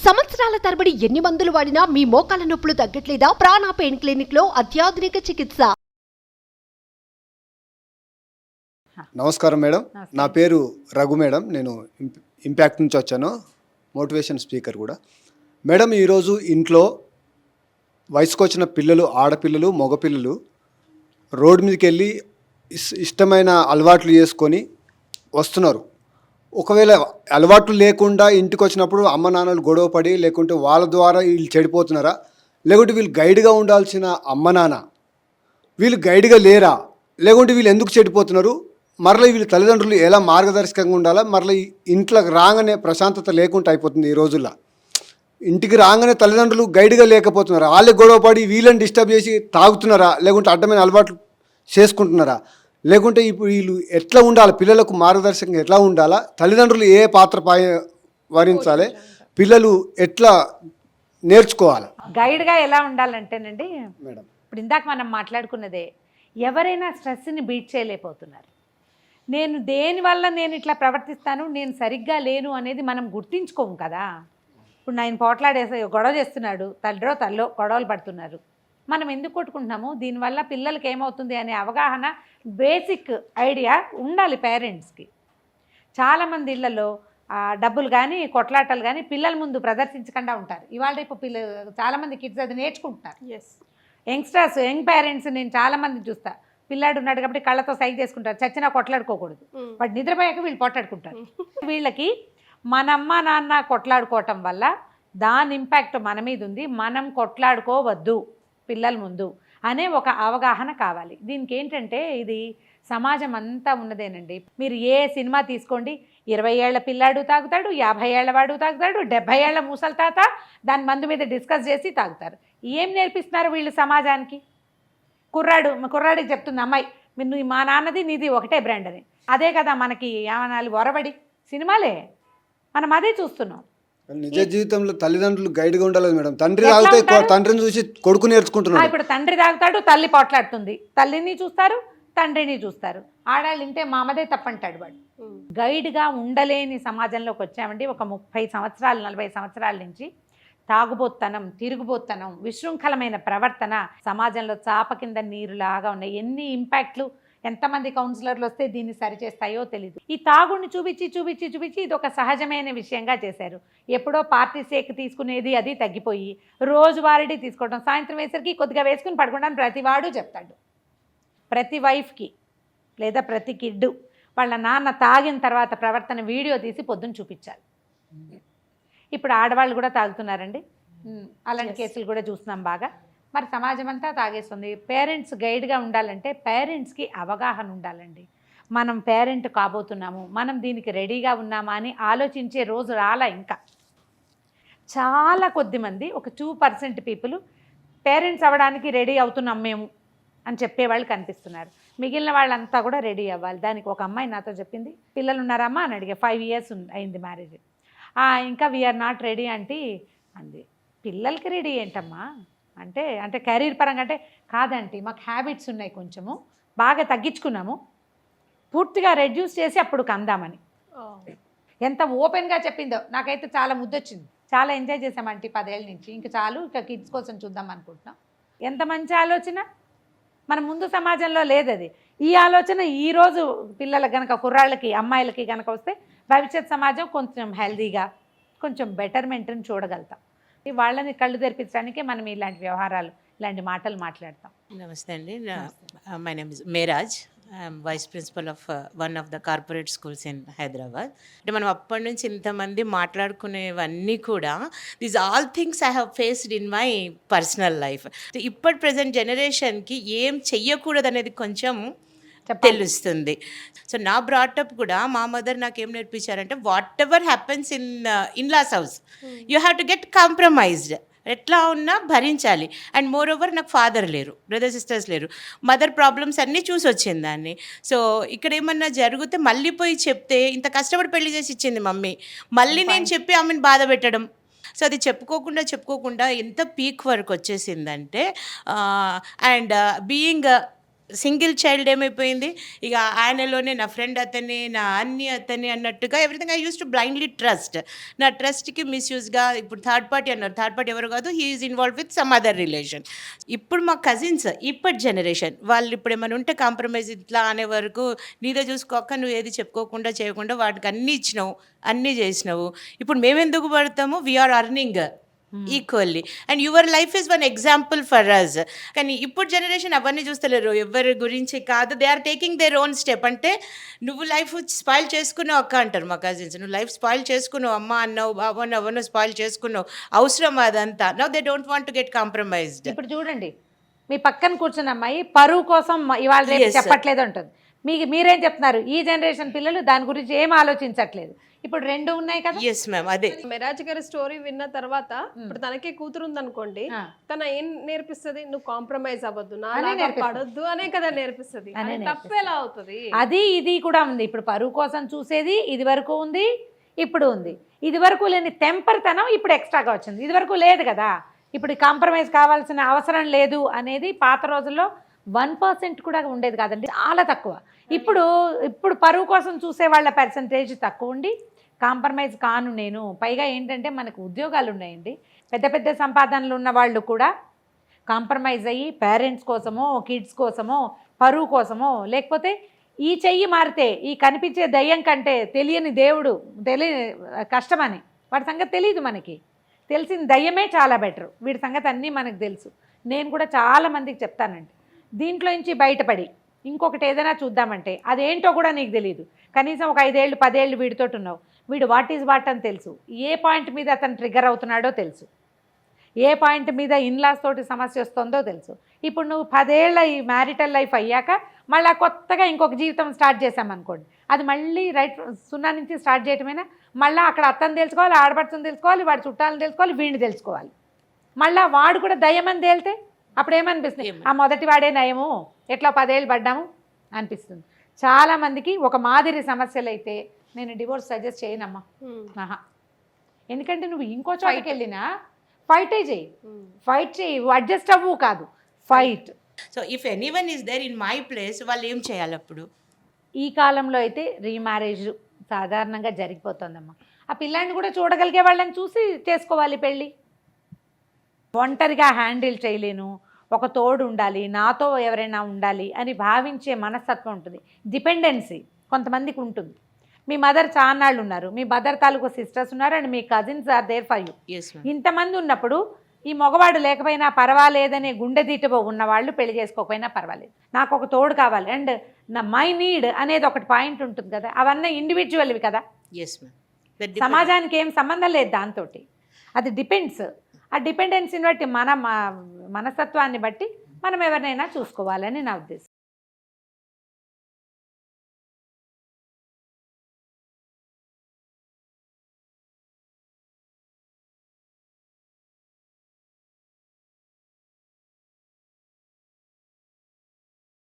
సంవత్సరాల తరబడి ఎన్ని మందులు వాడినా మీ మోకాల నొప్పులు తగ్గట్లేదా? ప్రాణ పెయిన్ క్లినిక్ లో అత్యాధునిక చికిత్స. నమస్కారం మేడం, నా పేరు రఘు మేడం. నేను ఇంపాక్ట్ నుంచి వచ్చాను, మోటివేషన్ స్పీకర్ కూడా. మేడం, ఈరోజు ఇంట్లో వయసుకు వచ్చిన పిల్లలు, ఆడపిల్లలు, మగపిల్లలు రోడ్డు మీదకి వెళ్ళి ఇష్టమైన అలవాట్లు చేసుకొని వస్తున్నారు. ఒకవేళ అలవాట్లు లేకుండా ఇంటికి వచ్చినప్పుడు అమ్మ నాన్నలు గొడవ పడి, లేకుంటే వాళ్ళ ద్వారా వీళ్ళు చెడిపోతున్నారా, లేకుంటే వీళ్ళు గైడ్గా ఉండాల్సిన అమ్మ నాన్న వీళ్ళు గైడ్గా లేరా, లేకుంటే వీళ్ళు ఎందుకు చెడిపోతున్నారు, మరలా వీళ్ళ తల్లిదండ్రులు ఎలా మార్గదర్శకంగా ఉండాలా, మరలా ఇంట్లోకి రాగానే ప్రశాంతత లేకుండా అయిపోతుంది. ఈ రోజుల్లో ఇంటికి రాగానే తల్లిదండ్రులు గైడ్గా లేకపోతున్నారా, వాళ్ళే గొడవపడి వీళ్ళని డిస్టర్బ్ చేసి తాగుతున్నారా, లేకుంటే అడ్డమైన అలవాట్లు చేసుకుంటున్నారా, లేకుంటే ఇప్పుడు వీళ్ళు ఎట్లా ఉండాలి, పిల్లలకు మార్గదర్శకంగా ఎట్లా ఉండాలా, తల్లిదండ్రులు ఏ పాత్ర వహించాలి, పిల్లలు ఎట్లా నేర్చుకోవాలి? గైడ్గా ఎలా ఉండాలంటేనండి, మేడం ఇప్పుడు ఇందాక మనం మాట్లాడుకున్నదే, ఎవరైనా స్ట్రెస్ని బీట్ చేయలేకపోతున్నారు. నేను ఇట్లా ప్రవర్తిస్తాను, నేను సరిగ్గా లేను అనేది మనం గుర్తించుకోము కదా. ఇప్పుడు నేను పోట్లాడేసి గొడవ చేస్తున్నాడు, తల్లో గొడవలు పడుతున్నారు, మనం ఎందుకు కొట్టుకుంటున్నాము? దీనివల్ల పిల్లలకి ఏమవుతుంది అనే అవగాహన, బేసిక్ ఐడియా ఉండాలి పేరెంట్స్కి. చాలామంది ఇళ్లలో డబ్బులు కానీ కొట్లాటలు కానీ పిల్లల ముందు ప్రదర్శించకుండా ఉంటారు. ఇవాళ రేపు చాలామంది కిడ్స్ అది నేర్చుకుంటున్నారు. యంగ్స్టర్స్, యంగ్ పేరెంట్స్ నేను చాలామంది చూస్తా, పిల్లాడు ఉన్నాడు కాబట్టి కళ్ళతో సైజ్ చేసుకుంటారు, చచ్చినా కొట్లాడుకోకూడదు, వాడు నిద్రపోయాక వీళ్ళు పోట్లాడుకుంటారు. వీళ్ళకి మన అమ్మ నాన్న కొట్లాడుకోవటం వల్ల దాని ఇంపాక్ట్ మన మీద ఉంది, మనం కొట్లాడుకోవద్దు పిల్లల ముందు అనే ఒక అవగాహన కావాలి. దీనికి ఏంటంటే, ఇది సమాజం అంతా ఉన్నదేనండి. మీరు ఏ సినిమా తీసుకోండి, 20 ఏళ్ల పిల్లాడు తాగుతాడు, 50 ఏళ్ల వాడు తాగుతాడు, 70 ఏళ్ల ముసలి తాత దాని మందు మీద డిస్కస్ చేసి తాగుతారు. ఏం నేర్పిస్తున్నారు వీళ్ళు సమాజానికి? కుర్రాడికి చెప్తుంది అమ్మాయి, మీరు మా నాన్నది నీది ఒకటే బ్రాండ్ అని. అదే కదా మనకి ఏమనాలి, ఒరబడి సినిమాలే మనం అదే చూస్తున్నాం. నిజ జీవితంలో తల్లిదండ్రులు గైడ్గా ఉండాలి మేడం. తండ్రి తాగితే తండ్రిని చూసి కొడుకు నేర్చుకుంటున్నాడు. ఇప్పుడు తండ్రి తాగుతాడు, తల్లి పోట్లాడుతుంది, తల్లిని చూస్తారు, తండ్రిని చూస్తారు. ఆడాళ్ళు ఇంటే మామదే తప్పంటాడు వాడు. గైడ్గా ఉండలేని సమాజంలోకి వచ్చామండి. ఒక 30 సంవత్సరాలు 40 సంవత్సరాల నుంచి తాగుబోత్తనం, తిరుగుబోత్తనం, విశృంఖలమైన ప్రవర్తన సమాజంలో చాప కింద నీరులాగా ఉన్నాయి. ఎన్ని ఇంపాక్ట్లు, ఎంతమంది కౌన్సిలర్లు వస్తే దీన్ని సరిచేస్తాయో తెలీదు. ఈ తాగుడిని చూపించి ఇది ఒక సహజమైన విషయంగా చేశారు. ఎప్పుడో పార్టీ సేక్ తీసుకునేది అది తగ్గిపోయి రోజువారీ తీసుకోవడం, సాయంత్రం వేసరికి కొద్దిగా వేసుకుని పడుకుంటాను ప్రతివాడు చెప్తాడు. ప్రతి వైఫ్కి లేదా ప్రతి కిడ్డు వాళ్ళ నాన్న తాగిన తర్వాత ప్రవర్తన వీడియో తీసి పొద్దున్న చూపించాలి. ఇప్పుడు ఆడవాళ్ళు కూడా తాగుతున్నారండి, అలాంటి కేసులు కూడా చూస్తున్నాం బాగా. మరి సమాజం అంతా తాగేస్తుంది. పేరెంట్స్ గైడ్గా ఉండాలంటే పేరెంట్స్కి అవగాహన ఉండాలండి. మనం పేరెంట్ కాబోతున్నాము, మనం దీనికి రెడీగా ఉన్నామా అని ఆలోచించే రోజు రాలా. ఇంకా చాలా కొద్దిమంది, ఒక 2% పీపుల్ పేరెంట్స్ అవ్వడానికి రెడీ అవుతున్నాం మేము అని చెప్పేవాళ్ళు కనిపిస్తున్నారు. మిగిలిన వాళ్ళంతా కూడా రెడీ అవ్వాలి. దానికి ఒక అమ్మాయి నాతో చెప్పింది, పిల్లలు ఉన్నారమ్మా అని అడిగా. 5 years అయింది మ్యారేజ్. ఇంకా వీఆర్ నాట్ రెడీ అండి అంది. పిల్లలకి రెడీ ఏంటమ్మా అంటే కెరీర్ పరంగా అంటే, కాదంటే మాకు హ్యాబిట్స్ ఉన్నాయి, కొంచెము బాగా తగ్గించుకున్నాము, పూర్తిగా రెడ్యూస్ చేసి అప్పుడు కందామని. ఎంత ఓపెన్గా చెప్పిందో నాకైతే చాలా ముద్దొచ్చింది. చాలా ఎంజాయ్ చేసామంటే 10 ఏళ్ళ నుంచి. ఇంక చాలు, ఇక కిడ్స్ కోసం చూద్దాం అనుకుంటున్నాం. ఎంత మంచి ఆలోచన, మన ముందు సమాజంలో లేదు అది. ఈ ఆలోచన ఈరోజు పిల్లలకు కనుక, కుర్రాళ్ళకి, అమ్మాయిలకి కనుక వస్తే భవిష్యత్ సమాజం కొంచెం హెల్దీగా, కొంచెం బెటర్మెంట్ని చూడగలుగుతాం. వాళ్ళని కళ్ళు తెరిపించడానికే మనం ఇలాంటి వ్యవహారాలు, ఇలాంటి మాటలు మాట్లాడతాం. నమస్తే అండి, my name is Meraj. I'm vice principal of one of the corporate schools in Hyderabad. అంటే మనం అప్పటి నుంచి ఇంతమంది మాట్లాడుకునేవన్నీ కూడా these all things I have faced in my personal life. ఇప్పటి ప్రజెంట్ జనరేషన్కి ఏం చెయ్యకూడదు అనేది కొంచెం తెలుస్తుంది. సో నా బ్రాటప్ కూడా మా మదర్ నాకు ఏం నేర్పించారంటే, whatever happens in laws house you have to get compromised. ఎట్లా ఉన్నా భరించాలి. అండ్ మోర్ ఓవర్ నాకు ఫాదర్ లేరు, బ్రదర్ సిస్టర్స్ లేరు, మదర్ ప్రాబ్లమ్స్ అన్నీ చూసి వచ్చింది దాన్ని. సో ఇక్కడ ఏమన్నా జరిగితే మళ్ళీ పోయి చెప్తే, ఇంత కష్టపడి పెళ్లి చేసి ఇచ్చింది మమ్మీ, మళ్ళీ నేను చెప్పి ఆమెను బాధ పెట్టడం. సో అది చెప్పుకోకుండా ఎంత పీక్ వరకు వచ్చేసిందంటే, అండ్ బీయింగ్ సింగిల్ చైల్డ్ ఏమైపోయింది, ఇక ఆయనలోనే నా ఫ్రెండ్ అతన్ని, నా అన్ని అతన్ని అన్నట్టుగా everything I use to blindly trust. నా ట్రస్ట్కి మిస్యూజ్గా ఇప్పుడు థర్డ్ పార్టీ అన్నారు. థర్డ్ పార్టీ ఎవరు కాదు, he is involve with some other relation. ఇప్పుడు మా కజిన్స్ ఇప్పటి జనరేషన్ వాళ్ళు ఇప్పుడు ఏమైనా ఉంటే కాంప్రమైజ్ ఇట్లా అనే వరకు నీదే చూసుకోక నువ్వు ఏది చెప్పుకోకుండా చేయకుండా వాటికి అన్నీ ఇచ్చినావు, అన్నీ చేసినావు. ఇప్పుడు మేమెందుకు పడతాము, we are earning equally and your life is one example for us. కానీ ఇప్పుడు జనరేషన్ అవన్నీ చూస్తలేరు, ఎవరి గురించి కాదు, they are taking their own step. అంటే నువ్వు లైఫ్ స్పాయిల్ చేసుకున్నావు అక్క అంటారు మా కజిన్స్, నువ్వు లైఫ్ స్పాయిల్ చేసుకున్నావు, అమ్మ అన్నావు, బాబు అన్నావు, అవన్నీ స్పాయిల్ చేసుకున్నావు, అవసరం అదంతా. Now they don't want to get compromised. ఇప్పుడు చూడండి, మీ పక్కన కూర్చున్న అమ్మాయి పరువు కోసం ఇవాళ రేపు చెప్పట్లేదు అంటుంది. మీరేం చెప్తున్నారు, ఈ జనరేషన్ పిల్లలు దాని గురించి ఏం ఆలోచించట్లేదు. ఇప్పుడు రెండు ఉన్నాయి కదా. ఎస్ మ్యామ్, అదే మెరాజ్ గారి స్టోరీ విన్న తర్వాత ఇప్పుడు తనకే కూతురు ఉందనుకోండి, తన ఏం నేర్పిస్తుంది, నువ్వు కాంప్రమైజ్ అవ్వద్దు, నా పడొద్దు అనే కదా నేర్పిస్తుంది. తప్పు ఎలా అవుతుంది? అది ఇది కూడా ఉంది. ఇప్పుడు పరువు కోసం చూసేది ఇది వరకు ఉంది, ఇప్పుడు ఉంది. ఇది వరకు లేని తెంపరితనం ఇప్పుడు ఎక్స్ట్రాగా వచ్చింది, ఇది వరకు లేదు కదా. ఇప్పుడు కాంప్రమైజ్ కావాల్సిన అవసరం లేదు అనేది పాత రోజుల్లో 1% కూడా ఉండేది కాదండి, చాలా తక్కువ. ఇప్పుడు పరువు కోసం చూసే వాళ్ళ పర్సంటేజ్ తక్కువ ఉండి కాంప్రమైజ్ కాను నేను. పైగా ఏంటంటే మనకు ఉద్యోగాలు ఉన్నాయండి, పెద్ద పెద్ద సంపాదనలు ఉన్న వాళ్ళు కూడా కాంప్రమైజ్ అయ్యి పేరెంట్స్ కోసమో, కిడ్స్ కోసమో, పరువు కోసమో, లేకపోతే ఈ చెయ్యి మారితే ఈ కనిపించే దయ్యం కంటే తెలియని దేవుడు కష్టమని వాడి సంగతి తెలియదు. మనకి తెలిసిన దయ్యమే చాలా బెటర్, వీడి సంగతి అన్నీ మనకు తెలుసు. నేను కూడా చాలామందికి చెప్తానండి, దీంట్లో నుంచి బయటపడి ఇంకొకటి ఏదైనా చూద్దామంటే అదేంటో కూడా నీకు తెలియదు. కనీసం ఒక 5 ఏళ్ళు 10 ఏళ్ళు వీడితో ఉన్నావు, వీడు వాట్ ఈజ్ వాట్ అని తెలుసు, ఏ పాయింట్ మీద అతను ట్రిగ్గర్ అవుతున్నాడో తెలుసు, ఏ పాయింట్ మీద ఇన్లాస్ తోటి సమస్య వస్తుందో తెలుసు. ఇప్పుడు నువ్వు 10 ఏళ్ళ ఈ మ్యారిటల్ లైఫ్ అయ్యాక మళ్ళీ కొత్తగా ఇంకొక జీవితం స్టార్ట్ చేసామనుకోండి, అది మళ్ళీ రైట్ 0 నుంచి స్టార్ట్ చేయటమేనా. మళ్ళీ అక్కడ అత్తను తెలుసుకోవాలి, ఆడపడుతుని తెలుసుకోవాలి, వాడి చుట్టాలను తెలుసుకోవాలి, వీడిని తెలుసుకోవాలి. మళ్ళీ వాడు కూడా దయ్యమని తేలితే అప్పుడు ఏమనిపిస్తుంది, ఆ మొదటి వాడే నయము, ఎట్లా 10 ఏళ్ళు పడ్డాము అనిపిస్తుంది. చాలామందికి ఒక మాదిరి సమస్యలు అయితే నేను డివోర్స్ సజెస్ట్ చేయనమ్మా. ఎందుకంటే నువ్వు ఇంకో చోటకి వెళ్ళినా ఫైట్ చేయి, అడ్జస్ట్ అవ్వు కాదు, fight. So if anyone is there in my place, వాళ్ళు ఏం చేయాలి అప్పుడు? ఈ కాలంలో అయితే రీమ్యారేజ్ సాధారణంగా జరిగిపోతుందమ్మా. ఆ పిల్లాన్ని కూడా చూడగలిగే వాళ్ళని చూసి చేసుకోవాలి పెళ్ళి. ఒంటరిగా హ్యాండిల్ చేయలేను, ఒక తోడు ఉండాలి, నాతో ఎవరైనా ఉండాలి అని భావించే మనస్తత్వం ఉంటుంది. డిపెండెన్సీ కొంతమందికి ఉంటుంది. మీ మదర్ చాన్నాళ్ళు ఉన్నారు, మీ మదర్ తాలూకు సిస్టర్స్ ఉన్నారు, అండ్ మీ cousins are there for you. ఇంతమంది ఉన్నప్పుడు ఈ మగవాడు లేకపోయినా పర్వాలేదనే గుండె దీటబో ఉన్నవాళ్ళు పెళ్లి చేసుకోకపోయినా పర్వాలేదు, నాకు ఒక తోడు కావాలి అండ్ నా మై నీడ్ అనేది ఒకటి పాయింట్ ఉంటుంది కదా. అవన్నీ ఇండివిజువల్వి కదా, సమాజానికి ఏం సంబంధం లేదు దాంతో. అది డిపెండ్స్. ఆ డిపెండెన్సీని బట్టి మన మనస్తత్వాన్ని బట్టి మనం ఎవరినైనా చూసుకోవాలని నా ఉద్దేశం.